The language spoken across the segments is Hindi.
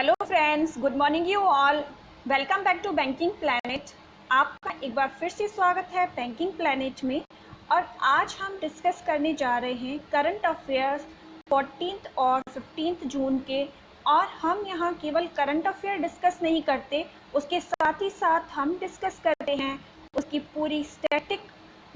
Hello friends, good morning you all. Welcome back to banking planet. आपका एक बार फिर से स्वागत है बैंकिंग प्लैनेट में। और आज हम डिस्कस करने जा रहे हैं करंट अफेयर्स 14 और 15 जून के। और हम यहाँ केवल करंट अफेयर डिस्कस नहीं करते, उसके साथ ही साथ हम डिस्कस करते हैं उसकी पूरी स्टैटिक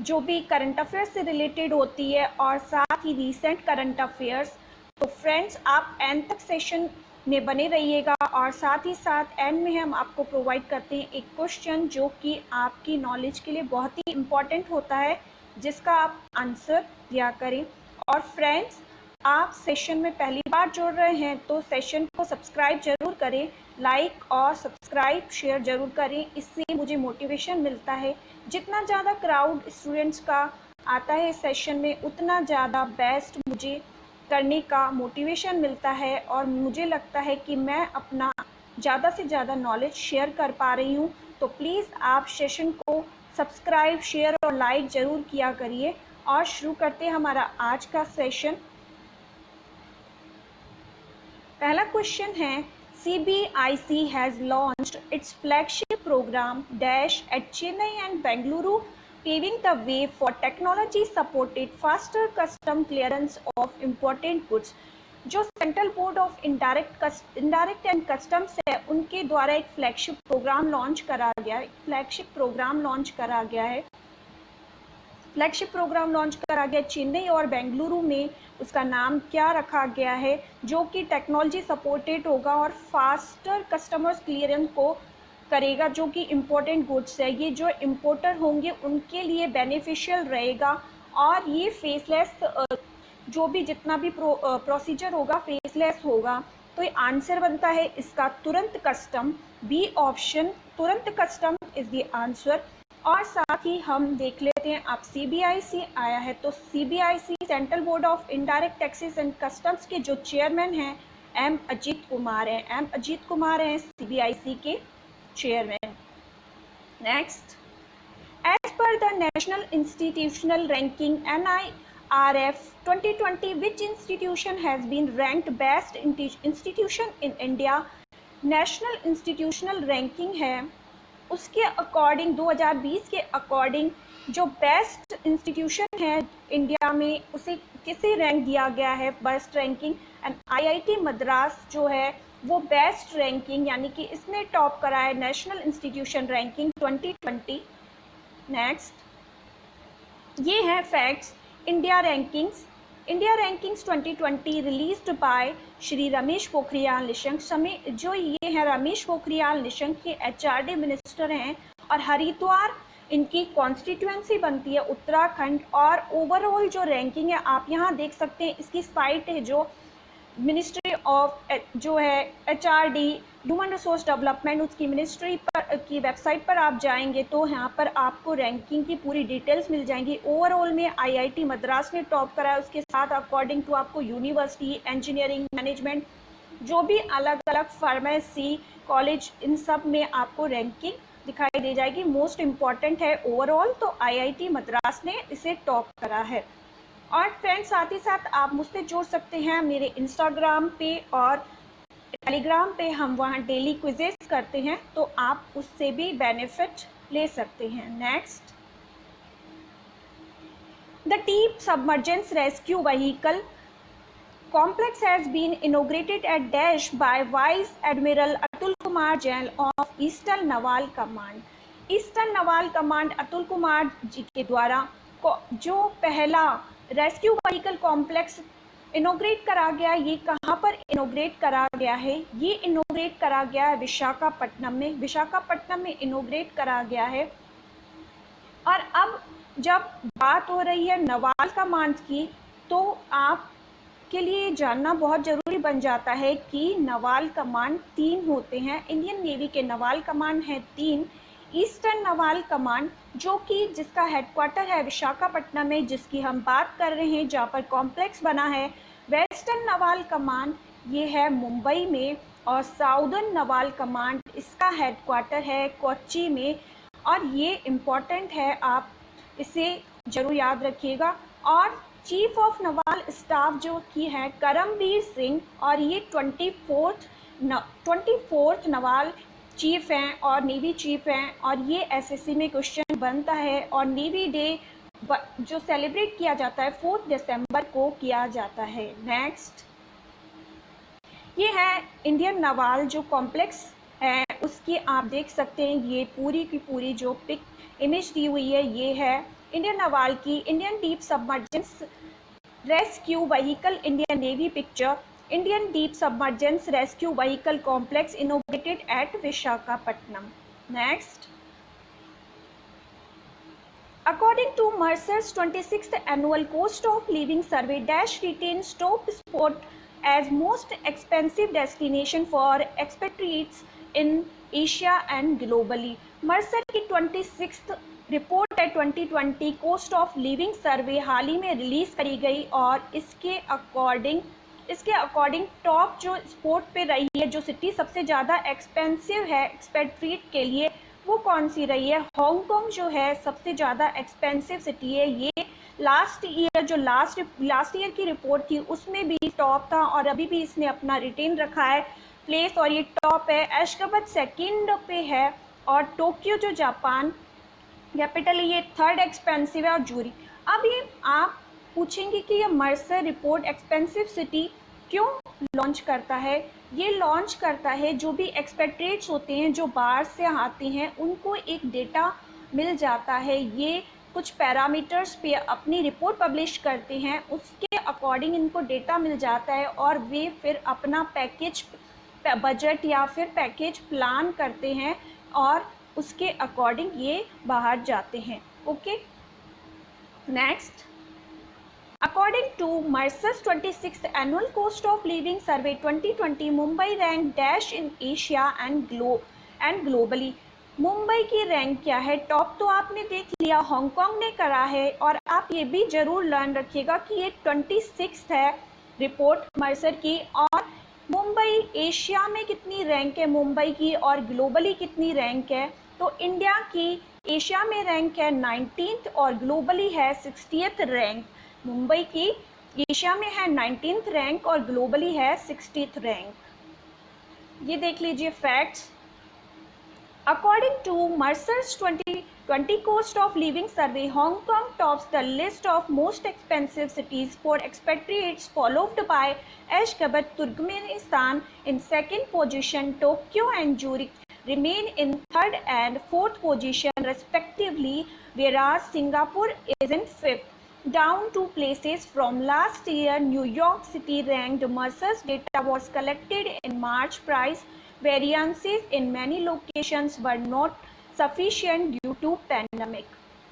जो भी करंट अफेयर से रिलेटेड होती है और साथ ही रीसेंट करंट अफेयर्स। तो फ्रेंड्स, आप एंड तक सेशन में बने रहिएगा और साथ ही साथ एंड में हम आपको प्रोवाइड करते हैं एक क्वेश्चन जो कि आपकी नॉलेज के लिए बहुत ही इम्पॉर्टेंट होता है, जिसका आप आंसर दिया करें। और फ्रेंड्स, आप सेशन में पहली बार जुड़ रहे हैं तो सेशन को सब्सक्राइब जरूर करें, लाइक और सब्सक्राइब शेयर जरूर करें, इससे मुझे मोटिवेशन मिलता है। जितना ज़्यादा क्राउड स्टूडेंट्स का आता है सेशन में, उतना ज़्यादा बेस्ट मुझे करने का मोटिवेशन मिलता है और मुझे लगता है कि मैं अपना ज़्यादा से ज़्यादा नॉलेज शेयर कर पा रही हूँ। तो प्लीज़ आप सेशन को सब्सक्राइब शेयर और लाइक ज़रूर किया करिए। और शुरू करते हैं हमारा आज का सेशन। पहला क्वेश्चन है, CBIC has launched its flagship program dash at Chennai and Bengaluru, paving the way for technology supported faster custom clearance of important goods। जो central board of indirect and customs है, उनके द्वारा एक फ्लैगशिप प्रोग्राम लॉन्च करा गया है। फ्लैगशिप प्रोग्राम लॉन्च करा गया चेन्नई और बेंगलुरु में। उसका नाम क्या रखा गया है? जो कि टेक्नोलॉजी सपोर्टेड होगा और फास्टर कस्टमर्स क्लियरेंस को करेगा, जो कि इम्पोर्टेंट गुड्स है। ये जो इम्पोर्टर होंगे उनके लिए बेनिफिशियल रहेगा। और ये फेसलेस जो भी जितना भी प्रोसीजर होगा फेसलेस होगा। तो ये आंसर बनता है इसका तुरंत कस्टम। बी ऑप्शन, तुरंत कस्टम इज द आंसर। और साथ ही हम देख लेते हैं, आप CBIC आया है तो CBIC central board of indirect taxes and customs के जो चेयरमैन हैं M अजीत कुमार हैं CBIC के chairman. Next, as per the national institutional ranking NIRF 2020, which institution has been ranked best institution in India? National institutional ranking है, उसके अकॉर्डिंग 2020 के अकॉर्डिंग जो बेस्ट इंस्टीट्यूशन है इंडिया में, उसे किसे रैंक दिया गया है best ranking? And IIT Madras जो है वो बेस्ट रैंकिंग, यानी कि इसने टॉप करा है नेशनल इंस्टीट्यूशन रैंकिंग 2020। नेक्स्ट, ये है facts. India rankings 2020 released by Shri Ramesh Pokhriyal Nishank. जो ये है रमेश पोखरियाल निशंक के HRD मिनिस्टर हैं और हरिद्वार इनकी कॉन्स्टिट्यूएंसी बनती है, उत्तराखंड। और ओवरऑल जो रैंकिंग है आप यहाँ देख सकते हैं, इसकी साइट है जो मिनिस्ट्री ऑफ जो है HRD ह्यूमन रिसोर्स डेवलपमेंट, उसकी मिनिस्ट्री पर की वेबसाइट पर आप जाएंगे तो यहाँ पर आपको रैंकिंग की पूरी डिटेल्स मिल जाएंगी। ओवरऑल में IIT मद्रास ने टॉप करा है, उसके साथ अकॉर्डिंग टू आपको यूनिवर्सिटी, इंजीनियरिंग, मैनेजमेंट, जो भी अलग अलग फार्मेसी कॉलेज, इन सब में आपको रैंकिंग दिखाई दे जाएगी। मोस्ट इम्पॉर्टेंट है ओवरऑल, तो IIT मद्रास ने इसे टॉप करा है। और फ्रेंड्स, साथ ही साथ आप मुझसे जुड़ सकते हैं मेरे इंस्टाग्राम पे और टेलीग्राम पे, हम वहाँ डेली क्विजेस करते हैं, तो आप उससे भी बेनिफिट ले सकते हैं। Next, the deep submergence rescue vehicle complex has been inaugurated at dash by vice admiral Atul Kumar Jain of eastern naval command. Eastern naval command Atul Kumar ji के द्वारा जो पहला रेस्क्यू व्हीकल कॉम्प्लेक्स इनोग्रेट करा गया, ये कहाँ पर इनोग्रेट करा गया है? ये इनोग्रेट करा गया है विशाखापट्टनम में इनोग्रेट करा गया है। और अब जब बात हो रही है नवाल कमांड की, तो आप के लिए जानना बहुत ज़रूरी बन जाता है कि नवाल कमांड 3 होते हैं। इंडियन नेवी के नवाल कमांड हैं 3। ईस्टर्न नवाल कमांड जो कि जिसका हेडक्वार्टर है विशाखापट्टनम में, जिसकी हम बात कर रहे हैं, जहाँ पर कॉम्प्लेक्स बना है। वेस्टर्न नवाल कमांड ये है मुंबई में। और साउदर्न नवाल कमांड इसका हेडक्वार्टर है कोच्चि में। और ये इम्पॉर्टेंट है, आप इसे ज़रूर याद रखिएगा। और चीफ ऑफ नवाल स्टाफ जो की है करमबीर सिंह, और ये 24 24th नवाल चीफ हैं और नेवी चीफ हैं, और ये एसएससी में क्वेश्चन बनता है। और नेवी डे जो सेलिब्रेट किया जाता है 4 दिसंबर को किया जाता है। नेक्स्ट, ये है इंडियन नवाल जो कॉम्प्लेक्स है, उसकी आप देख सकते हैं ये पूरी की पूरी जो पिक इमेज दी हुई है, ये है इंडियन नवाल की Indian deep submergence rescue vehicle Indian navy picture Indian deep submergence rescue vehicle complex innovated at Visakhapatnam. Next, according to Mercer's 26th annual cost of living survey, Dash retains top spot as most expensive destination for expatriates in Asia and globally. Mercer की 26th रिपोर्ट है 2020 कोस्ट ऑफ लिविंग सर्वे हाल ही में रिलीज करी गई, और इसके अकॉर्डिंग टॉप जो स्पॉट पे रही है, जो सिटी सबसे ज़्यादा एक्सपेंसिव है एक्सपेट्रिएट के लिए, वो कौन सी रही है? हांगकांग जो है सबसे ज़्यादा एक्सपेंसिव सिटी है। ये लास्ट ईयर की रिपोर्ट थी उसमें भी टॉप था, और अभी भी इसने अपना रिटेन रखा है प्लेस, और ये टॉप है। एशगाबाद सेकंड पे है, और टोक्यो जो जापान कैपिटल है ये थर्ड एक्सपेंसिव है, और जूरी। अब ये आप पूछेंगे कि ये मर्सर रिपोर्ट एक्सपेंसिव सिटी क्यों लॉन्च करता है? ये लॉन्च करता है जो भी एक्सपेट्रिएट्स होते हैं जो बाहर से आते हैं, उनको एक डेटा मिल जाता है। ये कुछ पैरामीटर्स पे अपनी रिपोर्ट पब्लिश करते हैं, उसके अकॉर्डिंग इनको डेटा मिल जाता है, और वे फिर अपना पैकेज बजट या फिर पैकेज प्लान करते हैं, और उसके अकॉर्डिंग ये बाहर जाते हैं। Okay, next, according to Mercer's 26th annual cost of living survey 2020, Mumbai ranked dash in Asia and globally. Mumbai की रैंक क्या है? टॉप तो आपने देख लिया, हांगकांग ने करा है, और आप ये भी जरूर लर्न रखिएगा कि ये 26th है रिपोर्ट मर्सर की, और मुंबई एशिया में कितनी रैंक है मुंबई की, और ग्लोबली कितनी रैंक है? तो इंडिया की एशिया में रैंक है 19th और ग्लोबली है 60th रैंक। मुंबई की एशिया में है 19th रैंक और ग्लोबली है 60th रैंक। ये देख लीजिए facts. According to Mercer's 2020 cost of living survey, Hong Kong tops the list of most expensive cities for expatriates, followed by Ashgabat, Turkmenistan in second position. Tokyo and Zurich remain in third and fourth position respectively, whereas Singapore is in fifth. Down 2 places from last year, New York City ranked. Mercer's data was collected in March. Price variances in many locations were not sufficient due to pandemic.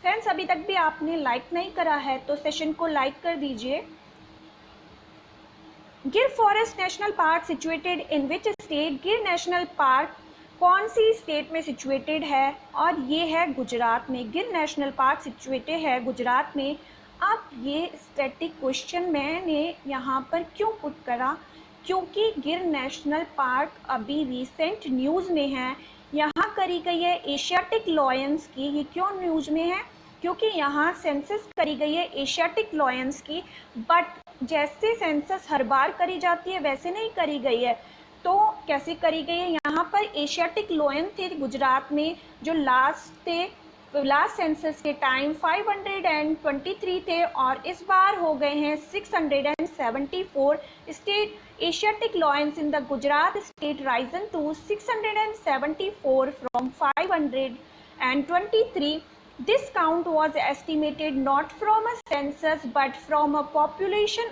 Friends, अभी तक भी आपने लाइक नहीं करा है तो सेशन को लाइक कर दीजिए। गिर forest national park situated in which state? गिर नेशनल पार्क कौन सी स्टेट में सिचुएटेड है? और ये है गुजरात में। गिर नेशनल पार्क सिचुएटेड है गुजरात में। अब ये स्टैटिक क्वेश्चन मैंने यहाँ पर क्यों पुट करा? क्योंकि गिर नेशनल पार्क अभी रिसेंट न्यूज़ में है। यहाँ करी गई है एशियाटिक लॉयंस की। ये क्यों न्यूज़ में है? क्योंकि यहाँ सेंसस करी गई है एशियाटिक लॉयंस की, बट जैसे सेंसस हर बार करी जाती है वैसे नहीं करी गई है। तो कैसे करी गई है? यहाँ पर एशियाटिक लॉयन थे गुजरात में, जो लास्ट सेंसस के टाइम 523 थे, और इस बार हो गए हैं 674। State Asiatic lions in the Gujarat state risen to 674 from 523। This count was estimated not from a census but from a population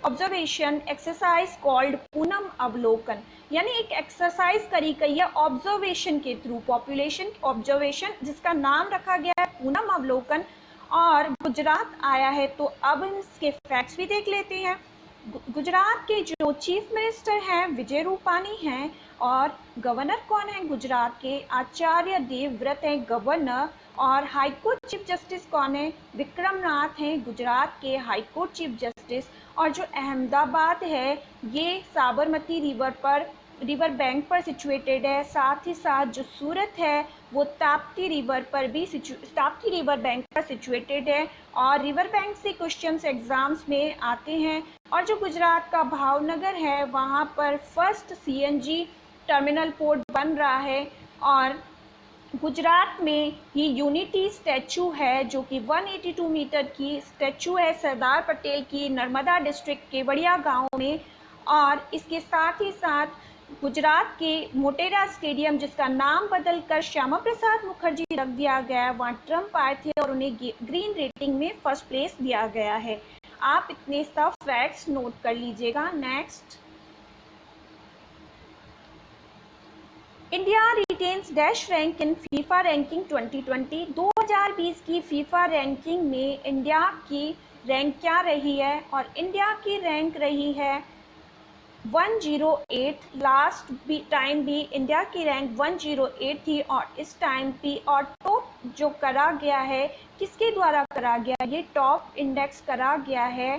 observation exercise called Poonam अवलोकन। यानी एक एक्सरसाइज करी गई है ऑब्जर्वेशन के थ्रू, पॉपुलेशन ऑब्जर्वेशन, जिसका नाम रखा गया है पूनम अवलोकन, और गुजरात आया है। तो अब इसके फैक्ट्स भी देख लेते हैं। गुजरात के जो चीफ मिनिस्टर हैं विजय रूपानी हैं, और गवर्नर कौन है गुजरात के? आचार्य देवव्रत हैं गवर्नर। और हाईकोर्ट चीफ जस्टिस कौन है? विक्रम नाथ हैं गुजरात के हाईकोर्ट चीफ जस्टिस। और जो अहमदाबाद है ये साबरमती रिवर पर रिवर बैंक पर सिचुएटेड है। साथ ही साथ जो सूरत है वो ताप्ती रिवर बैंक पर सिचुएटेड है और रिवर बैंक से क्वेश्चंस एग्जाम्स में आते हैं। और जो गुजरात का भावनगर है वहाँ पर फर्स्ट CNG टर्मिनल पोर्ट बन रहा है। और गुजरात में ये यूनिटी स्टैचू है जो कि 182 मीटर की स्टैचू है सरदार पटेल की, नर्मदा डिस्ट्रिक्ट केवड़िया गांव में। और इसके साथ ही साथ गुजरात के मोटेरा स्टेडियम, जिसका नाम बदलकर श्यामा प्रसाद मुखर्जी रख दिया गया है, वहाँ ट्रम्प आए थे और उन्हें ग्रीन रेटिंग में फर्स्ट प्लेस दिया गया है। आप इतने सब फैक्ट्स नोट कर लीजिएगा। Next, India retains dash rank in FIFA ranking 2020। 2020 की फीफा रैंकिंग में इंडिया की रैंक क्या रही है? और इंडिया की रैंक रही है 108। लास्ट टाइम भी इंडिया की रैंक 108 थी और इस टाइम भी। और टॉप जो करा गया है, किसके द्वारा करा गया? ये टॉप इंडेक्स करा गया है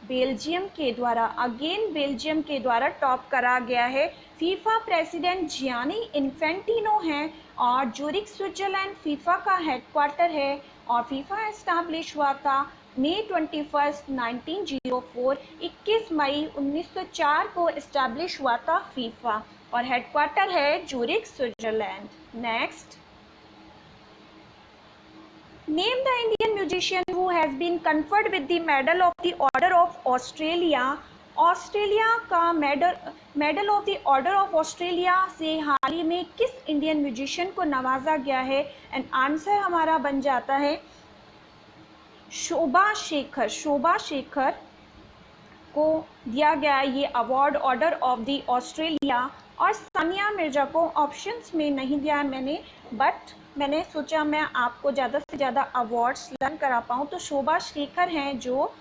बेल्जियम के द्वारा। अगेन बेल्जियम के द्वारा टॉप करा गया है। फीफा प्रेसिडेंट जियानी इन्फेंटिनो हैं और जूरिक स्विट्जरलैंड फीफा का हेडक्वार्टर है। और फीफा एस्टैब्लिश हुआ था May 21, 1904। 21 मई 1904 को एस्टैब्लिश हुआ था फीफा और हेडक्वार्टर है Zurich Switzerland. Next, Name the Indian musician who has been conferred with the Medal of the Order of Australia। Australia का medal of the Order of Australia से हाल ही में किस इंडियन म्यूजिशियन को नवाजा गया है? एंड आंसर हमारा बन जाता है शोभा शेखर को दिया गया ये award order of the Australia. और सानिया मिर्जा को ऑप्शंस में नहीं दिया मैंने, बट मैंने सोचा मैं आपको ज़्यादा से ज़्यादा अवार्ड्स लर्न करा पाऊँ। तो शोभा शेखर हैं जो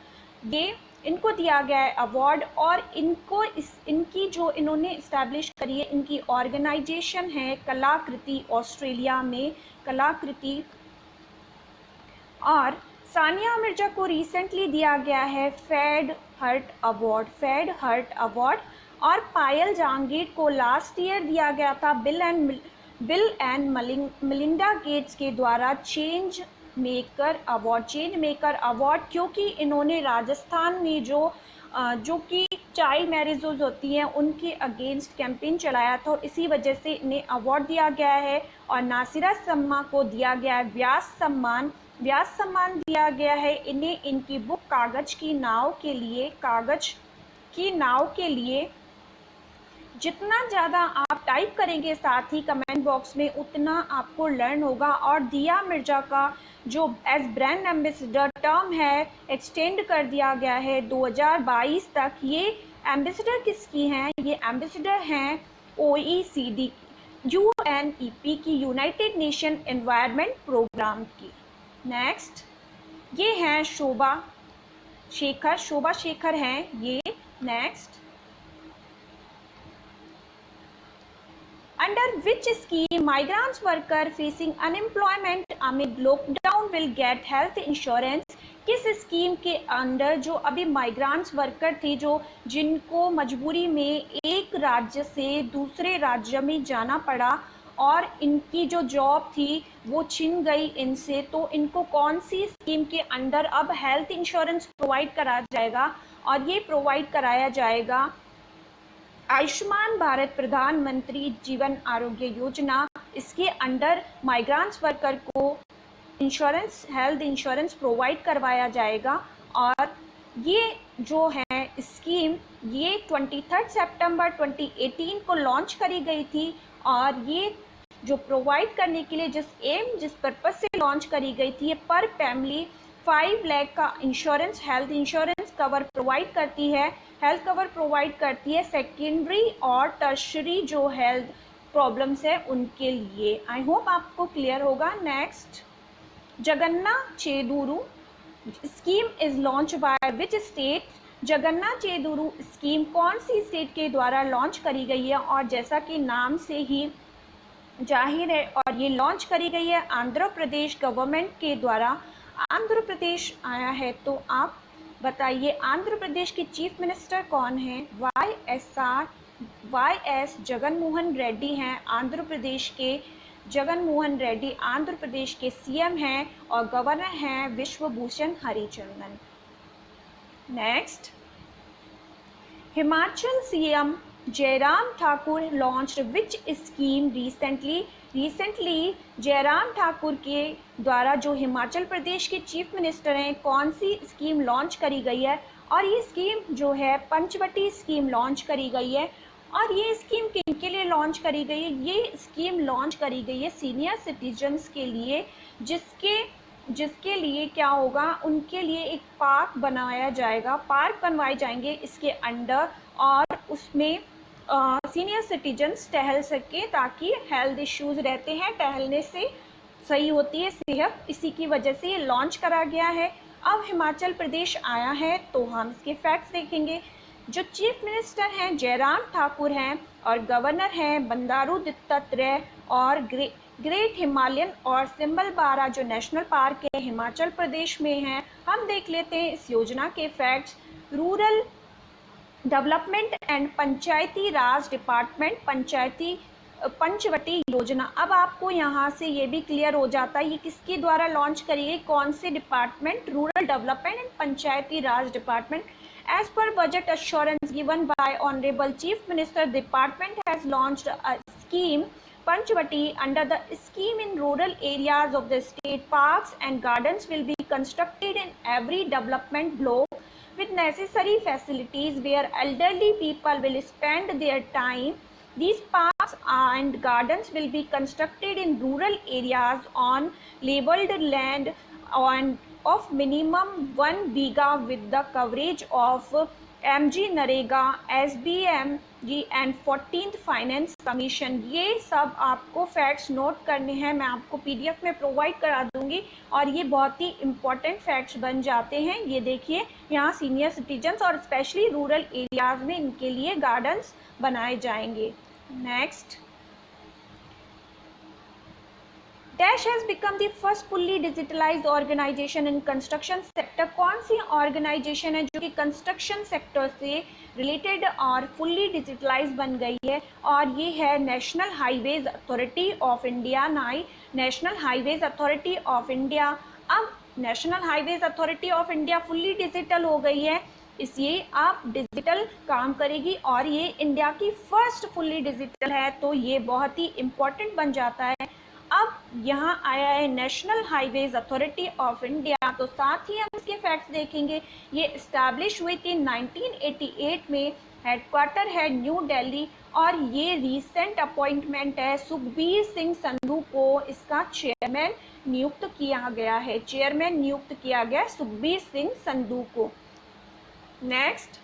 ये इनको दिया गया है अवार्ड। और इनको इनकी जो इन्होंने इस्टेब्लिश करी है, इनकी ऑर्गेनाइजेशन है कलाकृति, ऑस्ट्रेलिया में कलाकृति। और सानिया मिर्जा को रिसेंटली दिया गया है फेड हर्ट अवार्ड। और पायल जहांगीर को लास्ट ईयर दिया गया था बिल एंड मिलिंडा गेट्स के द्वारा चेंज मेकर अवार्ड, क्योंकि इन्होंने राजस्थान में जो कि चाइल्ड मैरिजेज होती हैं उनके अगेंस्ट कैंपेन चलाया था, और इसी वजह से इन्हें अवार्ड दिया गया है। और नासिरा सम्मा को दिया गया है व्यास सम्मान दिया गया है इन्हें इनकी बुक कागज की नाव के लिए। जितना ज़्यादा आप टाइप करेंगे साथ ही कमेंट बॉक्स में, उतना आपको लर्न होगा। और दिया मिर्जा का जो एज ब्रांड एम्बेसडर टर्म है एक्सटेंड कर दिया गया है 2022 तक। ये एम्बेसडर किसकी हैं? ये एम्बेसडर हैं OECD UNEP की, यूनाइटेड नेशन एनवायरनमेंट प्रोग्राम की। नेक्स्ट, ये हैं शोभा शेखर हैं ये। Next, Under which scheme migrants worker facing unemployment amid lockdown will get health insurance? किस स्कीम के अंडर जो अभी माइग्रांट्स वर्कर थे जिनको मजबूरी में एक राज्य से दूसरे राज्य में जाना पड़ा और इनकी जो जॉब थी वो छिन गई इनसे, तो इनको कौन सी स्कीम के अंडर अब हेल्थ इंश्योरेंस प्रोवाइड कराया जाएगा? और ये प्रोवाइड कराया जाएगा आयुष्मान भारत प्रधानमंत्री जीवन आरोग्य योजना। इसके अंडर माइग्रांट्स वर्कर को हेल्थ इंश्योरेंस प्रोवाइड करवाया जाएगा। और ये जो है स्कीम ये 23 सितंबर 2018 को लॉन्च करी गई थी। और ये जो प्रोवाइड करने के लिए जिस पर्पस से लॉन्च करी गई थी, ये पर फैमिली 5 लाख का हेल्थ इंश्योरेंस कवर प्रोवाइड करती है। सेकेंडरी और टर्शरी जो हेल्थ प्रॉब्लम्स है उनके लिए। आई होप आपको क्लियर होगा। Next, Jagananna Chedodu scheme is launch by which state? Jagananna Chedodu scheme कौन सी स्टेट के द्वारा लॉन्च करी गई है? और जैसा कि नाम से ही जाहिर है, और ये लॉन्च करी गई है आंध्र प्रदेश गवर्नमेंट के द्वारा। आंध्र प्रदेश आया है, तो आप बताइए आंध्र प्रदेश के चीफ मिनिस्टर कौन हैं? YS जगनमोहन रेड्डी हैं आंध्र प्रदेश के। जगनमोहन रेड्डी आंध्र प्रदेश के CM हैं और गवर्नर हैं Biswabhusan Harichandan. Next, Himachal CM Jairam Thakur launched which scheme recently Jairam Thakur के द्वारा जो हिमाचल प्रदेश के चीफ मिनिस्टर हैं, कौन सी स्कीम लॉन्च करी गई है? और ये स्कीम जो है पंचवटी स्कीम लॉन्च करी गई है। और ये स्कीम किनके लिए लॉन्च करी गई है? ये स्कीम लॉन्च करी गई है सीनियर सिटीजन्स के लिए, जिसके लिए क्या होगा, उनके लिए एक पार्क बनाया जाएगा, पार्क बनवाए जाएंगे इसके अंडर, और उसमें सीनियर सिटीजन्स टहल सके, ताकि हेल्थ इश्यूज़ रहते हैं, टहलने से सही होती है सेहत, इसी की वजह से ये लॉन्च करा गया है। अब हिमाचल प्रदेश आया है तो हम इसके फैक्ट्स देखेंगे। जो चीफ मिनिस्टर हैं जयराम ठाकुर हैं और गवर्नर हैं बंडारू दत्तात्रेय, और ग्रेट हिमालयन और सिम्बलबारा जो नेशनल पार्क है हिमाचल प्रदेश में है। हम देख लेते हैं इस योजना के facts. Rural development and panchayati raj department Panchavati योजना। अब आपको यहाँ से ये भी क्लियर हो जाता है ये किसके द्वारा लॉन्च करी गई, कौन से department, rural development and panchayati raj department. As per budget assurance given by Honorable Chief Minister, the department has launched a scheme Panchvati. Under the scheme, in rural areas of the state, parks and gardens will be constructed in every development block with necessary facilities where elderly people will spend their time. These parks and gardens will be constructed in rural areas on labelled land of minimum 1 bigha with the coverage of MG NREGA, SBMG and 14th finance commission. ये सब आपको फैक्ट्स नोट करने हैं, मैं आपको PDF में प्रोवाइड करा दूंगी, और ये बहुत ही इम्पॉर्टेंट फैक्ट्स बन जाते हैं। ये देखिए यहाँ सीनियर सिटीजन्स और स्पेशली रूरल एरियाज़ में इनके लिए गार्डन्स बनाए जाएंगे। Next, dash has become the first fully digitalised organisation in construction sector. कौन सी ऑर्गेनाइजेशन है जो कि कंस्ट्रक्शन सेक्टर से रिलेटेड और फुल्ली डिजिटलाइज बन गई है? और ये है National Highways Authority of India, National Highways Authority of India. अब National Highways Authority of India fully digital हो गई है, इसलिए आप डिजिटल काम करेगी, और ये इंडिया की फर्स्ट फुल्ली डिजिटल है, तो ये बहुत ही इम्पोर्टेंट बन जाता है। अब यहाँ आया है National Highways Authority of India, तो साथ ही हम इसके फैक्ट्स देखेंगे। ये इस्टेब्लिश हुई थी 1988 में, हेडक्वार्टर है न्यू दिल्ली, और ये रीसेंट अपॉइंटमेंट है सुखबीर सिंह संधू को इसका चेयरमैन नियुक्त किया गया है, चेयरमैन नियुक्त किया गया सुखबीर सिंह संधू को। Next,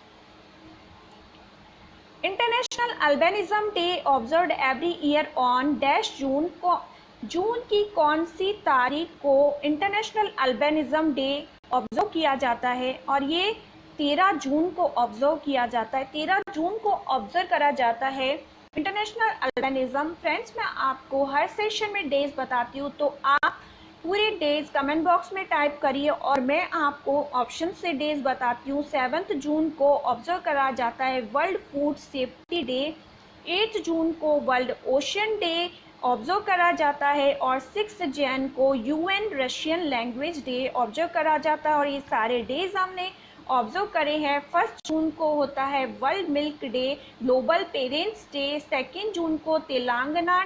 international albinism day observed every year on dash June को। जून की कौन सी तारीख को इंटरनेशनल अल्बिनिज्म डे ऑब्जर्व किया जाता है? और ये 13 जून को ऑब्जर्व किया जाता है, 13 जून को ऑब्जर्व करा जाता है इंटरनेशनल अल्बिनिज्म। फ्रेंड्स, मैं आपको हर सेशन में डेज बताती हूँ, तो आप पूरे डेज कमेंट बॉक्स में टाइप करिए, और मैं आपको ऑप्शन से डेज बताती हूँ। 7 जून को ऑब्जर्व करा जाता है वर्ल्ड फूड सेफ्टी डे, 8 जून को वर्ल्ड ओशन डे ऑब्जर्व करा जाता है, और 6 जैन को UN Russian language day observe करा जाता है। और ये सारे डेज हमने ऑब्जर्व करे हैं। 1 जून को होता है world milk day, global parents day. 2 जून को तेलंगाना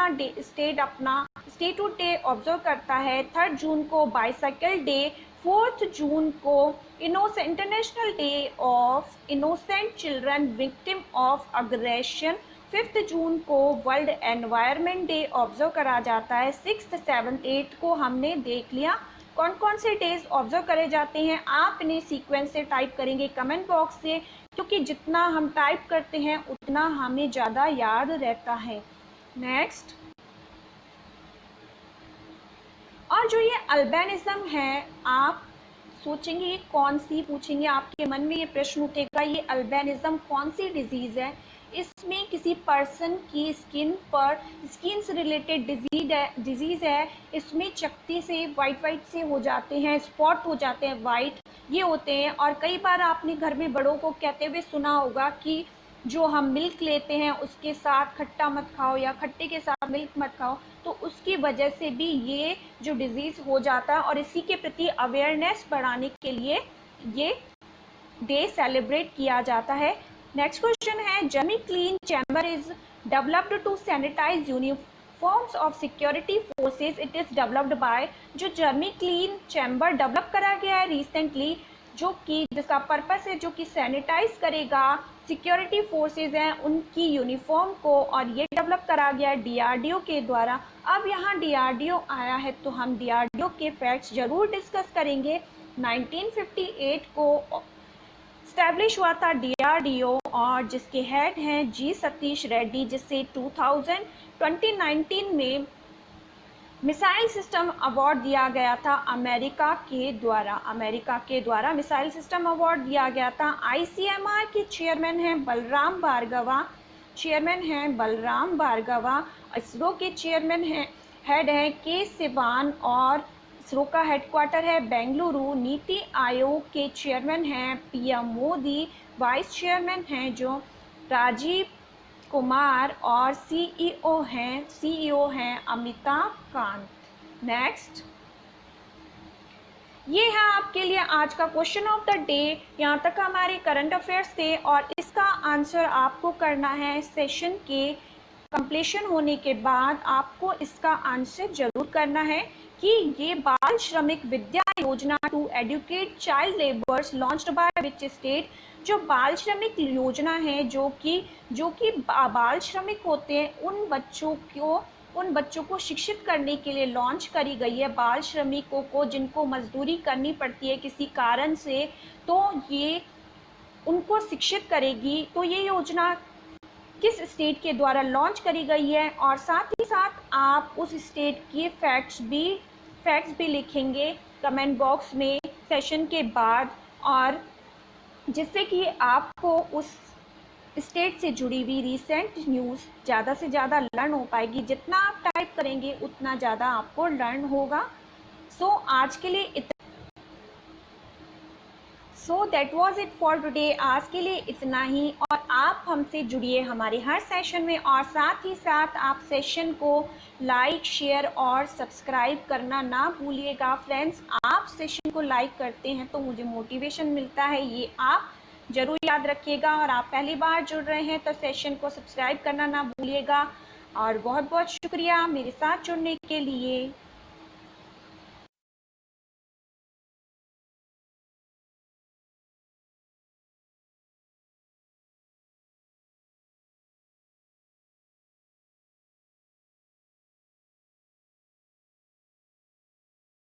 डे स्टेट अपना स्टेटूट डे ऑब्जर्व करता है। 3 जून को बाइसाइकिल डे। 4 जून को international day of innocent children victim of aggression. 5 जून को वर्ल्ड एनवायरनमेंट डे ऑब्जर्व करा जाता है। 6, 7, 8 को हमने देख लिया कौन कौन से डेज ऑब्जर्व करे जाते हैं। आप इन्हें सीक्वेंस से टाइप करेंगे कमेंट बॉक्स से, क्योंकि जितना हम टाइप करते हैं उतना हमें ज़्यादा याद रहता है। नेक्स्ट, और जो ये अल्बिनिज्म है, आप सोचेंगे कौन सी, पूछेंगे आपके मन में ये प्रश्न उठेगा, ये अल्बिनिज्म कौन सी डिजीज़ है? इसमें किसी पर्सन की स्किन से रिलेटेड डिजीज़ है। इसमें चकती से वाइट से हो जाते हैं, स्पॉट हो जाते हैं वाइट, ये होते हैं। और कई बार आपने घर में बड़ों को कहते हुए सुना होगा कि जो हम मिल्क लेते हैं उसके साथ खट्टा मत खाओ या खट्टे के साथ मिल्क मत खाओ, तो उसकी वजह से भी ये जो डिज़ीज़ हो जाता है। और इसी के प्रति अवेयरनेस बढ़ाने के लिए ये डे सेलिब्रेट किया जाता है। नेक्स्ट क्वेश्चन है, Germi Klean chamber is developed to sanitise uniforms of security forces. It is developed by, जो जर्मी क्लीन चैम्बर डेवलप करा गया है रिसेंटली, जो कि जिसका पर्पस है जो कि सैनिटाइज करेगा सिक्योरिटी फोर्सेज हैं उनकी यूनिफॉर्म को, और ये डेवलप करा गया है डीआरडीओ के द्वारा। अब यहाँ डीआरडीओ आया है तो हम डीआरडीओ के फैक्ट्स जरूर डिस्कस करेंगे। 1958 को स्टैब्लिश हुआ था डीआरडीओ, और जिसके हेड हैं जी सतीश रेड्डी, जिससे 2019 में मिसाइल सिस्टम अवार्ड दिया गया था अमेरिका के द्वारा मिसाइल सिस्टम अवार्ड दिया गया था। आईसीएमआर के चेयरमैन हैं बलराम भार्गवा। इसरो के चेयरमैन हैं, हेड हैं के सिवान, और इसरो का हेडक्वार्टर है बेंगलुरु। नीति आयोग के चेयरमैन हैं पीएम मोदी। वाइस चेयरमैन हैं जो राजीव कुमार, और सीईओ हैं अमिताभ कांत। नेक्स्ट, ये है आपके लिए आज का क्वेश्चन ऑफ द डे। यहाँ तक हमारे करंट अफेयर्स थे, और इसका आंसर आपको करना है सेशन के कंप्लीशन होने के बाद। आपको इसका आंसर जरूर करना है कि ये बाल श्रमिक विद्या योजना to educate child labours launched by which state. जो बाल श्रमिक योजना है जो कि बाल श्रमिक होते हैं उन बच्चों को शिक्षित करने के लिए लॉन्च करी गई है। बाल श्रमिकों को जिनको मजदूरी करनी पड़ती है किसी कारण से, तो ये उनको शिक्षित करेगी। तो ये योजना किस स्टेट के द्वारा लॉन्च करी गई है, और साथ ही साथ आप उस स्टेट के फैक्ट्स भी लिखेंगे कमेंट बॉक्स में सेशन के बाद, और जिससे कि आपको उस स्टेट से जुड़ी हुई रीसेंट न्यूज़ ज़्यादा से ज़्यादा लर्न हो पाएगी। जितना आप टाइप करेंगे उतना ज़्यादा आपको लर्न होगा। आज के लिए that was it for today. आज के लिए इतना ही, और आप हमसे जुड़िए हमारे हर सेशन में, और साथ ही साथ आप सेशन को लाइक, शेयर और सब्सक्राइब करना ना भूलिएगा। फ्रेंड्स, आप सेशन को लाइक करते हैं तो मुझे मोटिवेशन मिलता है, ये आप ज़रूर याद रखिएगा। और आप पहली बार जुड़ रहे हैं तो सेशन को सब्सक्राइब करना ना भूलिएगा। और बहुत बहुत शुक्रिया मेरे साथ जुड़ने के लिए।